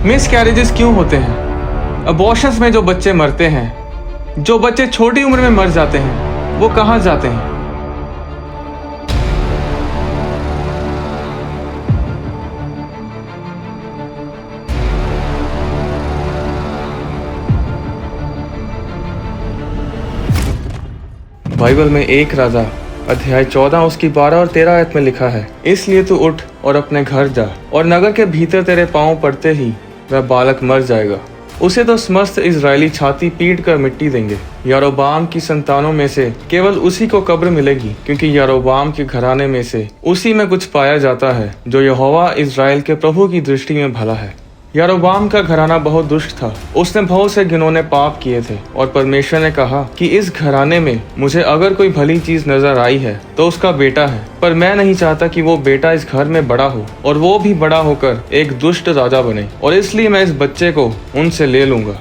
Miss carriages क्यों होते हैं? अबॉर्शंस में जो बच्चे मरते हैं, जो बच्चे छोटी उम्र में मर जाते हैं, वो कहाँ जाते हैं? बाइबल में 1 राजा अध्याय 14 उसकी 12 और 13 आयत में लिखा है, इसलिए तू उठ और अपने घर जा, और नगर के भीतर तेरे पांव पड़ते ही वह बालक मर जाएगा। उसे तो समस्त इजरायली छाती पीट कर मिट्टी देंगे। यारोबाम की संतानों में से केवल उसी को कब्र मिलेगी, क्योंकि यारोबाम के घराने में से उसी में कुछ पाया जाता है जो यहोवा इजराइल के प्रभु की दृष्टि में भला है। यारोबाम का घराना बहुत दुष्ट था। उसने बहुत से घिनौने पाप किए थे, और परमेश्वर ने कहा कि इस घराने में मुझे अगर कोई भली चीज नजर आई है तो उसका बेटा है, पर मैं नहीं चाहता कि वो बेटा इस घर में बड़ा हो और वो भी बड़ा होकर एक दुष्ट राजा बने, और इसलिए मैं इस बच्चे को उनसे ले लूंगा।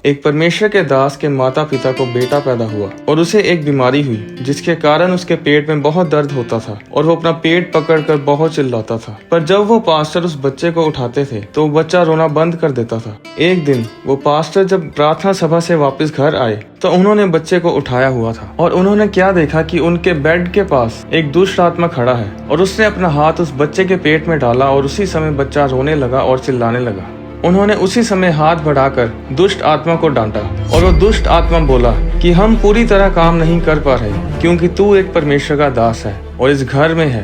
एक परमेश्वर के दास के माता पिता को बेटा पैदा हुआ और उसे एक बीमारी हुई जिसके कारण उसके पेट में बहुत दर्द होता था और वो अपना पेट पकड़कर बहुत चिल्लाता था। पर जब वो पास्टर उस बच्चे को उठाते थे तो वो बच्चा रोना बंद कर देता था। एक दिन वो पास्टर जब प्रार्थना सभा से वापस घर आए तो उन्होंने बच्चे को उठाया हुआ था, और उन्होंने क्या देखा कि उनके बेड के पास एक दुष्ट आत्मा खड़ा है, और उसने अपना हाथ उस बच्चे के पेट में डाला और उसी समय बच्चा रोने लगा और चिल्लाने लगा। उन्होंने उसी समय हाथ बढ़ाकर दुष्ट आत्मा को डांटा, और वो दुष्ट आत्मा बोला कि हम पूरी तरह काम नहीं कर पा रहे, क्योंकि तू एक परमेश्वर का दास है और इस घर में है,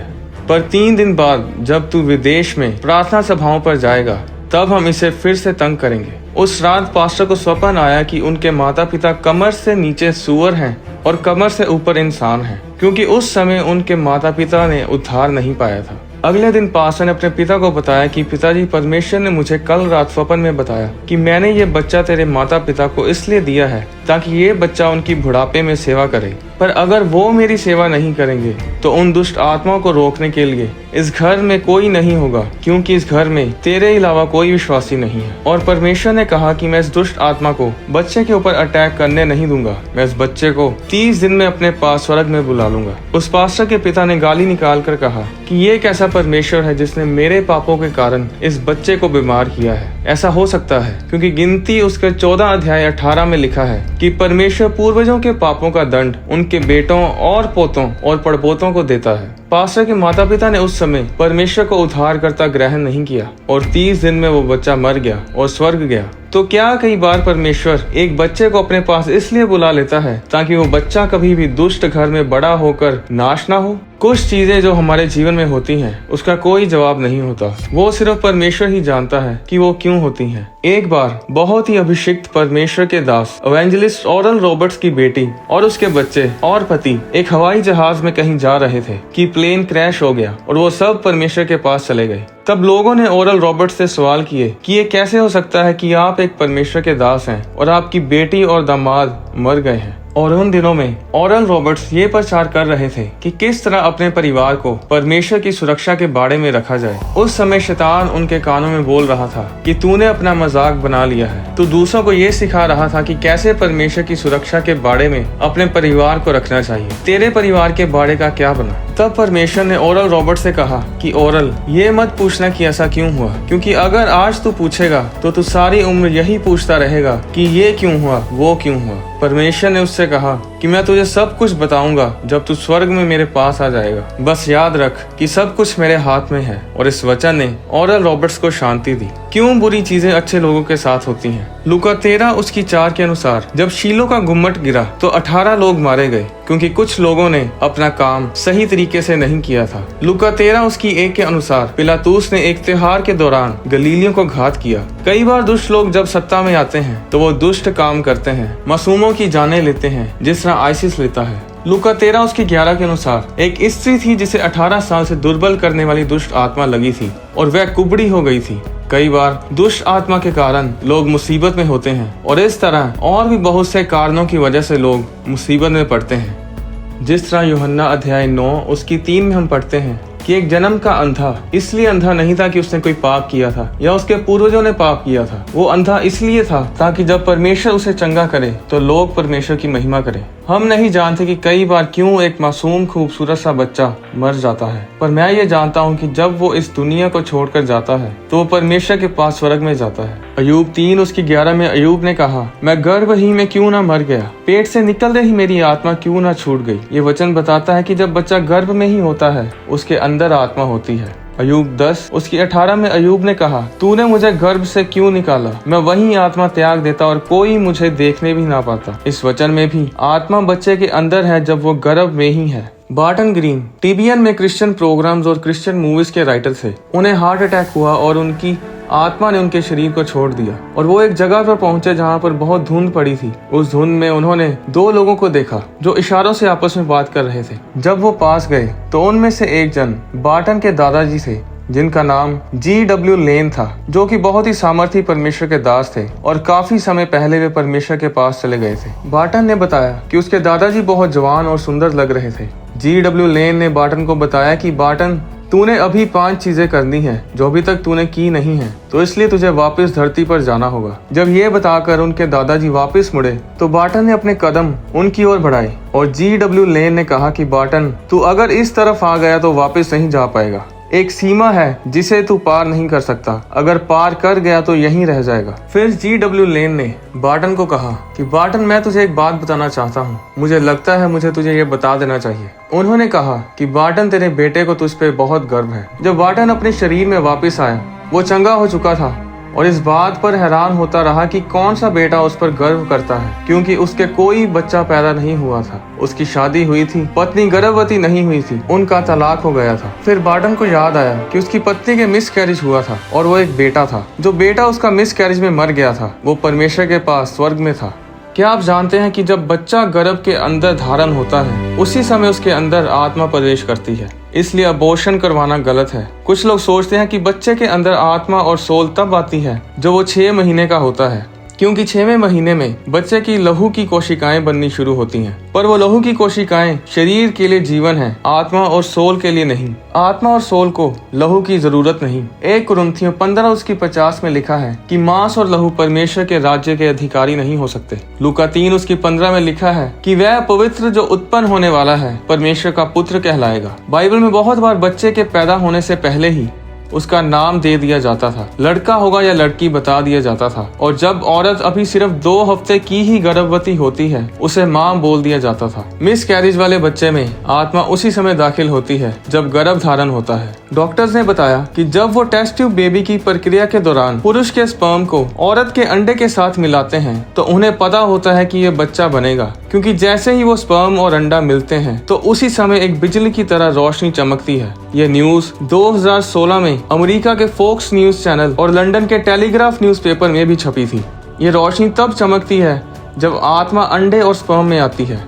पर 3 दिन बाद जब तू विदेश में प्रार्थना सभाओं पर जाएगा तब हम इसे फिर से तंग करेंगे। उस रात पास्टर को स्वप्न आया कि उनके माता पिता कमर से नीचे सूअर हैं और कमर से ऊपर इंसान हैं, क्योंकि उस समय उनके माता पिता ने उद्धार नहीं पाया था। अगले दिन पास्टर ने अपने पिता को बताया कि पिताजी, परमेश्वर ने मुझे कल रात स्वप्न में बताया कि मैंने ये बच्चा तेरे माता पिता को इसलिए दिया है ताकि ये बच्चा उनकी बुढ़ापे में सेवा करे, पर अगर वो मेरी सेवा नहीं करेंगे तो उन दुष्ट आत्माओं को रोकने के लिए इस घर में कोई नहीं होगा, क्योंकि इस घर में तेरे अलावा कोई विश्वासी नहीं है। और परमेश्वर ने कहा कि मैं इस दुष्ट आत्मा को बच्चे के ऊपर अटैक करने नहीं दूंगा, मैं इस बच्चे को 30 दिन में अपने पास स्वर्ग में बुला लूंगा। उस पास्टर के पिता ने गाली निकाल कर कहा कि ये एक ऐसा परमेश्वर है जिसने मेरे पापों के कारण इस बच्चे को बीमार किया है। ऐसा हो सकता है क्योंकि गिनती उसके 14 अध्याय 18 में लिखा है कि परमेश्वर पूर्वजों के पापों का दंड उनके बेटों और पोतों और पड़पोतों को देता है। पास्टर के माता पिता ने उस समय परमेश्वर को उद्धारकर्ता ग्रहण नहीं किया, और 30 दिन में वो बच्चा मर गया और स्वर्ग गया। तो क्या कई बार परमेश्वर एक बच्चे को अपने पास इसलिए बुला लेता है ताकि वो बच्चा कभी भी दुष्ट घर में बड़ा होकर नाश ना हो? कुछ चीजें जो हमारे जीवन में होती हैं उसका कोई जवाब नहीं होता, वो सिर्फ परमेश्वर ही जानता है कि वो क्यों होती हैं। एक बार बहुत ही अभिषिक्त परमेश्वर के दास इवेंजलिस्ट ओरल रॉबर्ट्स की बेटी और उसके बच्चे और पति एक हवाई जहाज में कहीं जा रहे थे कि प्लेन क्रैश हो गया और वो सब परमेश्वर के पास चले गए। तब लोगों ने ओरल रॉबर्ट्स से सवाल किए कि ये कैसे हो सकता है कि आप एक परमेश्वर के दास हैं और आपकी बेटी और दामाद मर गए हैं। और उन दिनों में ओरल रॉबर्ट्स ये प्रचार कर रहे थे कि किस तरह अपने परिवार को परमेश्वर की सुरक्षा के बारे में रखा जाए। उस समय शैतान उनके कानों में बोल रहा था कि तूने अपना मजाक बना लिया है, तू दूसरों को ये सिखा रहा था कि कैसे परमेश्वर की सुरक्षा के बारे में अपने परिवार को रखना चाहिए, तेरे परिवार के बारे का क्या बना? तब परमेश्वर ने ओरल रॉबर्ट से कहा कि ओरल, ये मत पूछना कि ऐसा क्यों हुआ, क्योंकि अगर आज तू पूछेगा तो तू सारी उम्र यही पूछता रहेगा कि ये क्यों हुआ, वो क्यों हुआ। परमेश्वर ने उससे कहा कि मैं तुझे सब कुछ बताऊंगा जब तू स्वर्ग में मेरे पास आ जाएगा। बस याद रख कि सब कुछ मेरे हाथ में है। और इस वचन ने ओरल रॉबर्ट्स को शांति दी। क्यों बुरी चीजें अच्छे लोगों के साथ होती हैं? लूका 13 उसकी 4 के अनुसार जब शीलो का गुम्मट गिरा तो 18 लोग मारे गए, क्योंकि कुछ लोगों ने अपना काम सही तरीके से नहीं किया था। लूका 13 उसकी 1 के अनुसार पिलातूस ने एक त्योहार के दौरान गलीलियों को घात किया। कई बार दुष्ट लोग जब सत्ता में आते हैं तो वो दुष्ट काम करते हैं, मासूमों की जानें लेते हैं जिस तरह आइसिस लेता है। लूका 13 उसकी 11 के अनुसार एक स्त्री थी जिसे 18 साल से दुर्बल करने वाली दुष्ट आत्मा लगी थी और वह कुबड़ी हो गई थी। कई बार दुष्ट आत्मा के कारण लोग मुसीबत में होते हैं, और इस तरह और भी बहुत से कारणों की वजह से लोग मुसीबत में पड़ते हैं। जिस तरह यूहन्ना अध्याय 9 उसकी 3 में हम पढ़ते हैं कि एक जन्म का अंधा इसलिए अंधा नहीं था कि उसने कोई पाप किया था या उसके पूर्वजों ने पाप किया था। वो अंधा इसलिए था ताकि जब परमेश्वर उसे चंगा करे तो लोग परमेश्वर की महिमा करें। हम नहीं जानते कि कई बार क्यों एक मासूम खूबसूरत सा बच्चा मर जाता है, पर मैं ये जानता हूँ कि जब वो इस दुनिया को छोड़कर जाता है तो वो परमेश्वर के पास स्वर्ग में जाता है। अय्यूब 3:11 में अय्यूब ने कहा, मैं गर्भ ही में क्यों ना मर गया, पेट से निकलते ही मेरी आत्मा क्यों ना छूट गई। ये वचन बताता है कि जब बच्चा गर्भ में ही होता है उसके अंदर आत्मा होती है। अय्यूब 10:18 में अय्यूब ने कहा, तूने मुझे गर्भ से क्यों निकाला, मैं वही आत्मा त्याग देता और कोई मुझे देखने भी ना पाता। इस वचन में भी आत्मा बच्चे के अंदर है जब वो गर्भ में ही है। बार्टन ग्रीन टीबीएन में क्रिश्चियन प्रोग्राम्स और क्रिश्चियन मूवीज के राइटर थे। उन्हें हार्ट अटैक हुआ और उनकी आत्मा ने उनके शरीर को छोड़ दिया और वो एक जगह पर पहुंचे जहां पर बहुत धुंध पड़ी थी। उस धुंध में उन्होंने 2 लोगों को देखा जो इशारों से आपस में बात कर रहे थे। जब वो पास गए तो उनमें से एक जन बार्टन के दादाजी थे जिनका नाम G.W. लेन था, जो कि बहुत ही सामर्थी परमेश्वर के दास थे और काफी समय पहले वे परमेश्वर के पास चले गए थे। बार्टन ने बताया कि उसके दादाजी बहुत जवान और सुंदर लग रहे थे। G.W. लेन ने बार्टन को बताया कि बार्टन, तूने अभी 5 चीजें करनी है जो अभी तक तूने की नहीं है, तो इसलिए तुझे वापस धरती पर जाना होगा। जब ये बताकर उनके दादाजी वापस मुड़े तो बार्टन ने अपने कदम उनकी ओर बढ़ाए और G.W. लेन ने कहा कि बार्टन, तू अगर इस तरफ आ गया तो वापस नहीं जा पाएगा। एक सीमा है जिसे तू पार नहीं कर सकता, अगर पार कर गया तो यहीं रह जाएगा। फिर G.W. लेन ने बार्टन को कहा कि बार्टन, मैं तुझे एक बात बताना चाहता हूँ, मुझे लगता है मुझे तुझे ये बता देना चाहिए। उन्होंने कहा कि बार्टन, तेरे बेटे को तुझ पे बहुत गर्व है। जब बार्टन अपने शरीर में वापस आया वो चंगा हो चुका था और इस बात पर हैरान होता रहा कि कौन सा बेटा उस पर गर्व करता है, क्योंकि उसके कोई बच्चा पैदा नहीं हुआ था। उसकी शादी हुई थी, पत्नी गर्भवती नहीं हुई थी, उनका तलाक हो गया था। फिर बार्टन को याद आया कि उसकी पत्नी के मिसकैरेज हुआ था और वो एक बेटा था। जो बेटा उसका मिसकैरेज में मर गया था वो परमेश्वर के पास स्वर्ग में था। क्या आप जानते हैं कि जब बच्चा गर्भ के अंदर धारण होता है उसी समय उसके अंदर आत्मा प्रवेश करती है, इसलिए अबॉर्शन करवाना गलत है। कुछ लोग सोचते हैं कि बच्चे के अंदर आत्मा और सोल तब आती है जब वो 6 महीने का होता है, क्योंकि 6वें महीने में बच्चे की लहू की कोशिकाएं बननी शुरू होती हैं। पर वो लहू की कोशिकाएं शरीर के लिए जीवन है, आत्मा और सोल के लिए नहीं। आत्मा और सोल को लहू की जरूरत नहीं। 1 कुरिन्थियों 15:50 में लिखा है कि मांस और लहू परमेश्वर के राज्य के अधिकारी नहीं हो सकते। लूका 3:15 में लिखा है कि वह पवित्र जो उत्पन्न होने वाला है परमेश्वर का पुत्र कहलाएगा। बाइबल में बहुत बार बच्चे के पैदा होने से पहले ही उसका नाम दे दिया जाता था, लड़का होगा या लड़की बता दिया जाता था। और जब औरत अभी सिर्फ 2 हफ्ते की ही गर्भवती होती है उसे माँ बोल दिया जाता था। मिस कैरेज वाले बच्चे में आत्मा उसी समय दाखिल होती है जब गर्भ धारण होता है। डॉक्टर्स ने बताया कि जब वो टेस्ट ट्यूब बेबी की प्रक्रिया के दौरान पुरुष के स्पर्म को औरत के अंडे के साथ मिलाते हैं तो उन्हें पता होता है कि ये बच्चा बनेगा, क्योंकि जैसे ही वो स्पर्म और अंडा मिलते हैं तो उसी समय एक बिजली की तरह रोशनी चमकती है। ये न्यूज 2016 में अमेरिका के फोक्स न्यूज चैनल और लंदन के टेलीग्राफ न्यूज़पेपर में भी छपी थी। ये रोशनी तब चमकती है जब आत्मा अंडे और स्पर्म में आती है,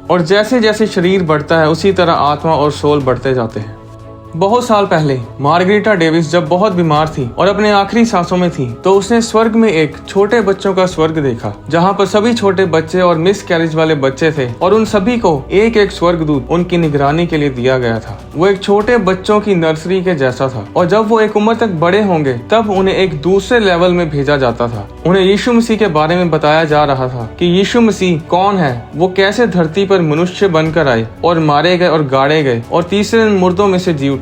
और जैसे जैसे शरीर बढ़ता है उसी तरह आत्मा और सोल बढ़ते जाते हैं। बहुत साल पहले मार्गरेटा डेविस जब बहुत बीमार थी और अपने आखिरी सांसों में थी तो उसने स्वर्ग में एक छोटे बच्चों का स्वर्ग देखा, जहाँ पर सभी छोटे बच्चे और मिस कैरेज वाले बच्चे थे और उन सभी को एक एक स्वर्गदूत उनकी निगरानी के लिए दिया गया था। वो एक छोटे बच्चों की नर्सरी के जैसा था और जब वो एक उम्र तक बड़े होंगे तब उन्हें एक दूसरे लेवल में भेजा जाता था। उन्हें यीशु मसीह के बारे में बताया जा रहा था कि यीशु मसीह कौन है, वो कैसे धरती पर मनुष्य बनकर आए और मारे गए और गाड़े गए और तीसरे दिन मुर्दों में से जी उठे।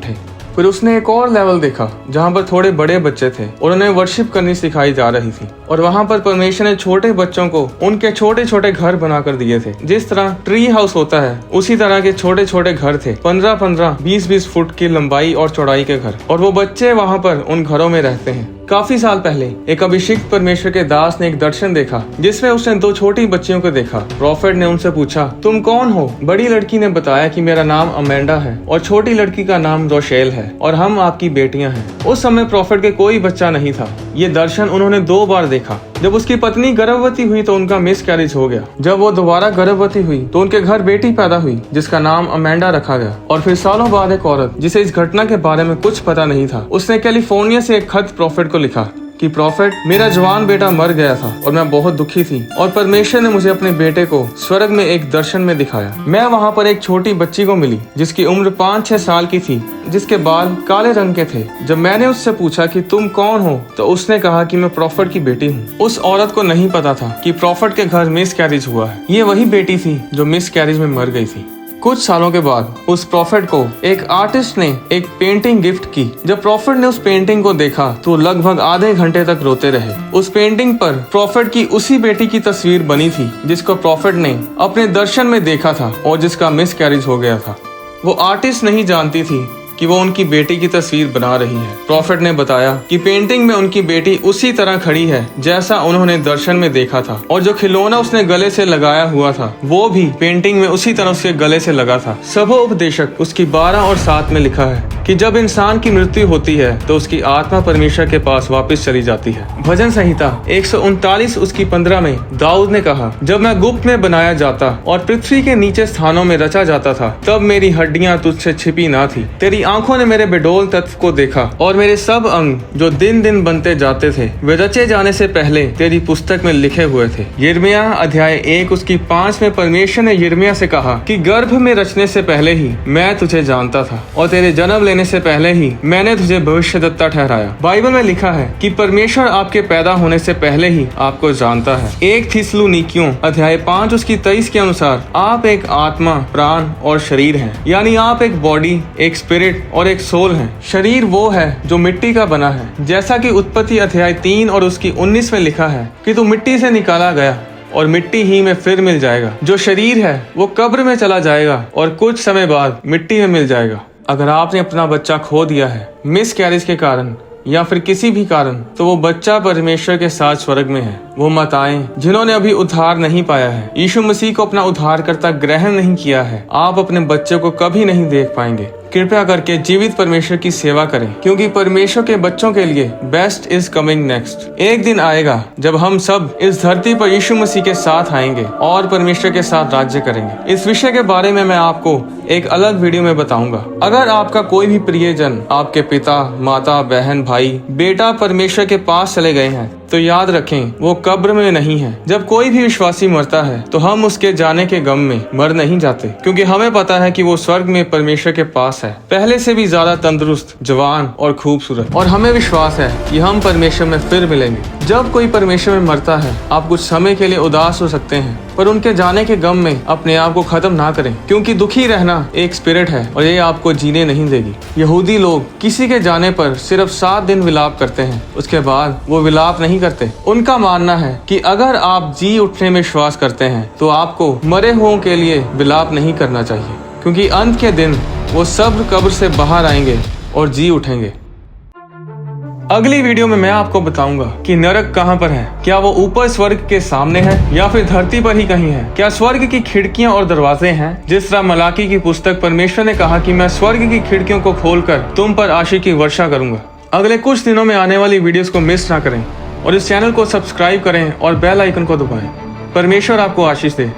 फिर उसने एक और लेवल देखा जहाँ पर थोड़े बड़े बच्चे थे और उन्हें वर्शिप करनी सिखाई जा रही थी, और वहाँ पर परमेश्वर ने छोटे बच्चों को उनके छोटे छोटे घर बनाकर दिए थे। जिस तरह ट्री हाउस होता है उसी तरह के छोटे छोटे घर थे, 15-15, 20-20 फुट की लंबाई और चौड़ाई के घर, और वो बच्चे वहाँ पर उन घरों में रहते हैं। काफी साल पहले एक अभिषिक्त परमेश्वर के दास ने एक दर्शन देखा जिसमें उसने 2 छोटी बच्चियों को देखा। प्रॉफिट ने उनसे पूछा, तुम कौन हो? बड़ी लड़की ने बताया कि मेरा नाम अमेंडा है और छोटी लड़की का नाम रोशेल है और हम आपकी बेटियां हैं। उस समय प्रॉफिट के कोई बच्चा नहीं था। ये दर्शन उन्होंने 2 बार देखा। जब उसकी पत्नी गर्भवती हुई तो उनका मिस कैरेज हो गया। जब वो दोबारा गर्भवती हुई तो उनके घर बेटी पैदा हुई जिसका नाम अमेंडा रखा गया। और फिर सालों बाद एक औरत जिसे इस घटना के बारे में कुछ पता नहीं था, उसने कैलिफोर्निया से एक खत प्रॉफिट को लिखा कि प्रॉफिट, मेरा जवान बेटा मर गया था और मैं बहुत दुखी थी और परमेश्वर ने मुझे अपने बेटे को स्वर्ग में एक दर्शन में दिखाया। मैं वहाँ पर एक छोटी बच्ची को मिली जिसकी उम्र 5-6 साल की थी, जिसके बाल काले रंग के थे। जब मैंने उससे पूछा कि तुम कौन हो, तो उसने कहा कि मैं प्रॉफिट की बेटी हूँ। उस औरत को नहीं पता था कि प्रॉफिट के घर मिस कैरेज हुआ है। ये वही बेटी थी जो मिस कैरेज में मर गई थी। कुछ सालों के बाद उस प्रॉफिट को एक आर्टिस्ट ने एक पेंटिंग गिफ्ट की। जब प्रॉफिट ने उस पेंटिंग को देखा तो लगभग आधे घंटे तक रोते रहे। उस पेंटिंग पर प्रॉफिट की उसी बेटी की तस्वीर बनी थी जिसको प्रॉफिट ने अपने दर्शन में देखा था और जिसका मिस कैरेज हो गया था। वो आर्टिस्ट नहीं जानती थी कि वो उनकी बेटी की तस्वीर बना रही है। प्रॉफिट ने बताया कि पेंटिंग में उनकी बेटी उसी तरह खड़ी है जैसा उन्होंने दर्शन में देखा था, और जो खिलौना उसने गले से लगाया हुआ था वो भी पेंटिंग में उसी तरह उसके गले से लगा था। सबोपदेशक उसकी 12 और 7 में लिखा है कि जब इंसान की मृत्यु होती है तो उसकी आत्मा परमेश्वर के पास वापस चली जाती है। भजन संहिता 139 उसकी 15 में दाऊद ने कहा, जब मैं गुप्त में बनाया जाता और पृथ्वी के नीचे स्थानों में रचा जाता था, तब मेरी हड्डियां तुझसे छिपी ना थी। तेरी आंखों ने मेरे बेडोल तत्व को देखा और मेरे सब अंग जो दिन दिन बनते जाते थे वे रचे जाने से पहले तेरी पुस्तक में लिखे हुए थे। यिर्मयाह अध्याय 1 उसकी 5 में परमेश्वर ने यिर्मयाह से कहा कि गर्भ में रचने से पहले ही मैं तुझे जानता था और तेरे जन्म लेने से पहले ही मैंने तुझे भविष्यद्वक्ता ठहराया। बाइबल में लिखा है कि परमेश्वर आपके पैदा होने से पहले ही आपको जानता है। 1 थिस्सलुनीकियों अध्याय 5 उसकी 23 के अनुसार आप एक आत्मा, प्राण और शरीर हैं, यानी आप एक बॉडी, एक स्पिरिट और एक सोल है। शरीर वो है जो मिट्टी का बना है, जैसा कि उत्पत्ति अध्याय 3 और उसकी 19 में लिखा है कि तू मिट्टी से निकाला गया और मिट्टी ही में फिर मिल जाएगा। जो शरीर है वो कब्र में चला जाएगा और कुछ समय बाद मिट्टी में मिल जाएगा। अगर आपने अपना बच्चा खो दिया है मिस कैरेज के कारण या फिर किसी भी कारण, तो वो बच्चा परमेश्वर के साथ स्वर्ग में है। वो माताएं जिन्होंने अभी उद्धार नहीं पाया है, यीशु मसीह को अपना उद्धारकर्ता ग्रहण नहीं किया है, आप अपने बच्चे को कभी नहीं देख पाएंगे। कृपया करके जीवित परमेश्वर की सेवा करें, क्योंकि परमेश्वर के बच्चों के लिए बेस्ट इज कमिंग नेक्स्ट। एक दिन आएगा जब हम सब इस धरती पर यीशु मसीह के साथ आएंगे और परमेश्वर के साथ राज्य करेंगे। इस विषय के बारे में मैं आपको एक अलग वीडियो में बताऊंगा। अगर आपका कोई भी प्रियजन, आपके पिता, माता, बहन, भाई, बेटा परमेश्वर के पास चले गए हैं, तो याद रखें वो कब्र में नहीं है। जब कोई भी विश्वासी मरता है तो हम उसके जाने के गम में मर नहीं जाते, क्योंकि हमें पता है कि वो स्वर्ग में परमेश्वर के पास है, पहले से भी ज्यादा तंदुरुस्त, जवान और खूबसूरत। और हमें विश्वास है कि हम परमेश्वर में फिर मिलेंगे। जब कोई परमेश्वर में मरता है, आप कुछ समय के लिए उदास हो सकते हैं, पर उनके जाने के गम में अपने आप को खत्म ना करें, क्योंकि दुखी रहना एक स्पिरिट है और ये आपको जीने नहीं देगी। यहूदी लोग किसी के जाने पर सिर्फ 7 दिन विलाप करते हैं, उसके बाद वो विलाप नहीं करते। उनका मानना है कि अगर आप जी उठने में विश्वास करते हैं तो आपको मरे हुओं के लिए विलाप नहीं करना चाहिए, क्योंकि अंत के दिन वो सब कब्र से बाहर आएंगे और जी उठेंगे। अगली वीडियो में मैं आपको बताऊंगा कि नरक कहां पर है। क्या वो ऊपर स्वर्ग के सामने है या फिर धरती पर ही कहीं है? क्या स्वर्ग की खिड़कियां और दरवाजे हैं? जिस तरह मलाकी की पुस्तक परमेश्वर ने कहा कि मैं स्वर्ग की खिड़कियों को खोलकर तुम पर आशीष की वर्षा करूंगा। अगले कुछ दिनों में आने वाली वीडियोस को मिस ना करें और इस चैनल को सब्सक्राइब करें और बेल आइकन को दबाएं। परमेश्वर आपको आशीष दे।